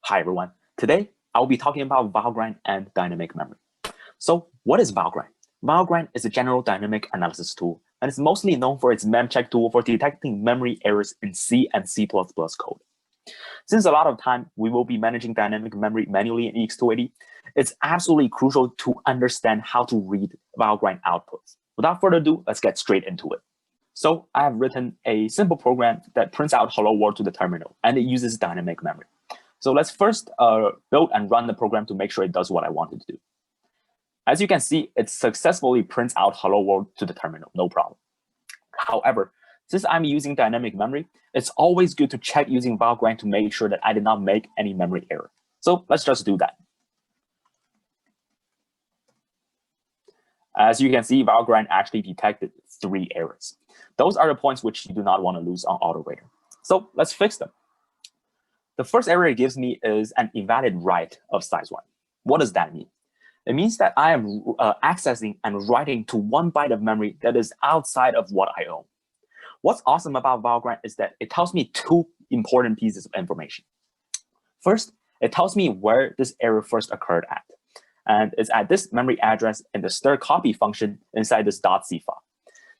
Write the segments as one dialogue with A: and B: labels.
A: Hi everyone. Today I'll be talking about Valgrind and dynamic memory. So what is Valgrind? Valgrind is a general dynamic analysis tool, and it's mostly known for its memcheck tool for detecting memory errors in C and C++ code. Since a lot of time we will be managing dynamic memory manually in EECS 280, it's absolutely crucial to understand how to read Valgrind outputs. Without further ado, let's get straight into it. So I have written a simple program that prints out hello world to the terminal, and it uses dynamic memory. So let's first build and run the program to make sure it does what I want it to do. As you can see, it successfully prints out hello world to the terminal, no problem. However, since I'm using dynamic memory, it's always good to check using Valgrind to make sure that I did not make any memory error. So let's just do that. As you can see, Valgrind actually detected 3 errors. Those are the points which you do not want to lose on AutoRater. So let's fix them. The first error it gives me is an invalid write of size 1. What does that mean? It means that I am accessing and writing to 1 byte of memory that is outside of what I own. What's awesome about Valgrind is that it tells me 2 important pieces of information. First, it tells me where this error first occurred at. And it's at this memory address in the stir copy function inside this .c file.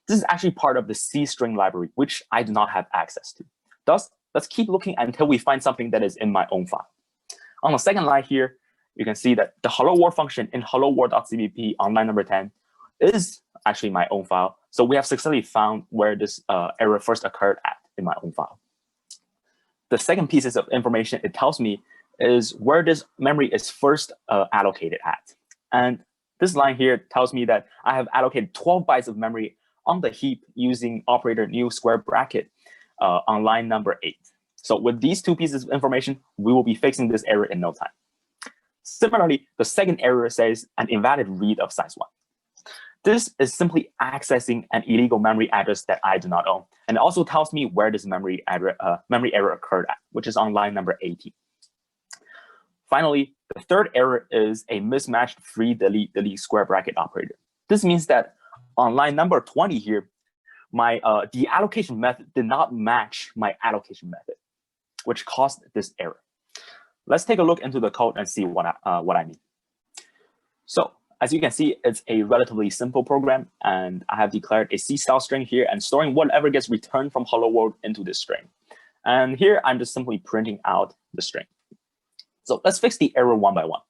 A: This is actually part of the C string library, which I do not have access to. Thus, let's keep looking until we find something that is in my own file. On the second line here, you can see that the hello world function in hello world.cpp on line number 10 is actually my own file. So we have successfully found where this error first occurred at in my own file. The second pieces of information it tells me is where this memory is first allocated at. And this line here tells me that I have allocated 12 bytes of memory on the heap using operator new square bracket on line number 8. So with these 2 pieces of information, we will be fixing this error in no time. Similarly, the second error says an invalid read of size 1. This is simply accessing an illegal memory address that I do not own, and it also tells me where this memory error occurred at, which is on line number 18. Finally, the third error is a mismatched free delete square bracket operator. This means that on line number 20 here, my deallocation method did not match my allocation method, which caused this error. Let's take a look into the code and see what I mean. So as you can see, it's a relatively simple program, and I have declared a C style string here and storing whatever gets returned from hello world into this string. And here I'm just simply printing out the string. So let's fix the error one by one.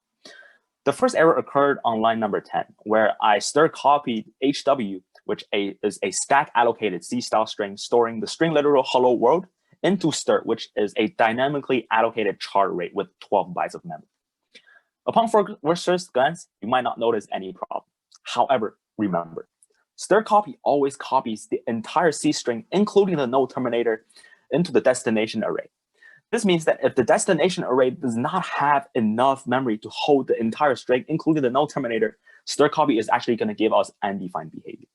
A: The first error occurred on line number 10, where I stir copied HW, which is a stack allocated C style string storing the string literal hello world, into stir, which is a dynamically allocated char array with 12 bytes of memory. Upon first glance, you might not notice any problem. However, remember, stir copy always copies the entire C string, including the node terminator, into the destination array. This means that if the destination array does not have enough memory to hold the entire string, including the node terminator, stir copy is actually going to give us undefined behavior.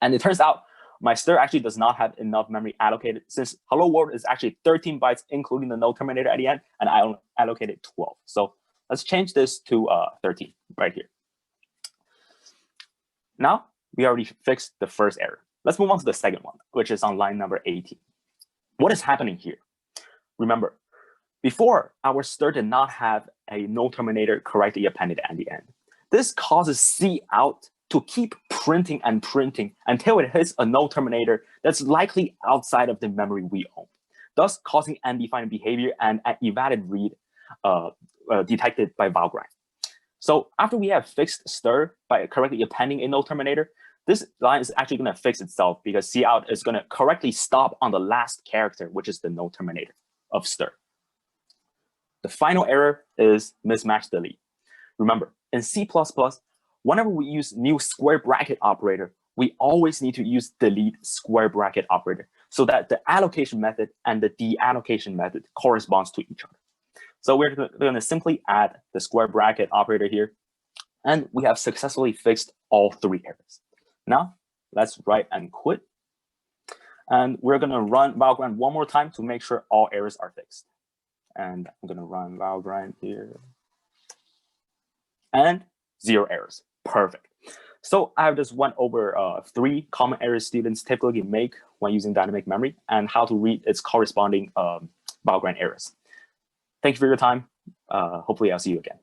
A: And it turns out my stir actually does not have enough memory allocated, since hello world is actually 13 bytes, including the node terminator at the end, and I only allocated 12. So let's change this to 13 right here. Now we already fixed the first error. Let's move on to the second one, which is on line number 18. What is happening here? Remember, before our stir did not have a node terminator correctly appended at the end. This causes C out to keep printing and printing until it hits a node terminator that's likely outside of the memory we own, thus causing undefined behavior and an invalid read detected by Valgrind. So after we have fixed stir by correctly appending a node terminator, this line is actually going to fix itself because cout is going to correctly stop on the last character, which is the node terminator of stir. The final error is mismatched delete. Remember, in C++, whenever we use new square bracket operator, we always need to use delete square bracket operator so that the allocation method and the deallocation method corresponds to each other. So we're going to simply add the square bracket operator here, and we have successfully fixed all 3 errors. Now let's write and quit. And we're going to run Valgrind one more time to make sure all errors are fixed. And I'm going to run Valgrind here. And 0 errors. Perfect. So I have just went over 3 common errors students typically make when using dynamic memory and how to read its corresponding Valgrind errors. Thank you for your time. Hopefully I'll see you again.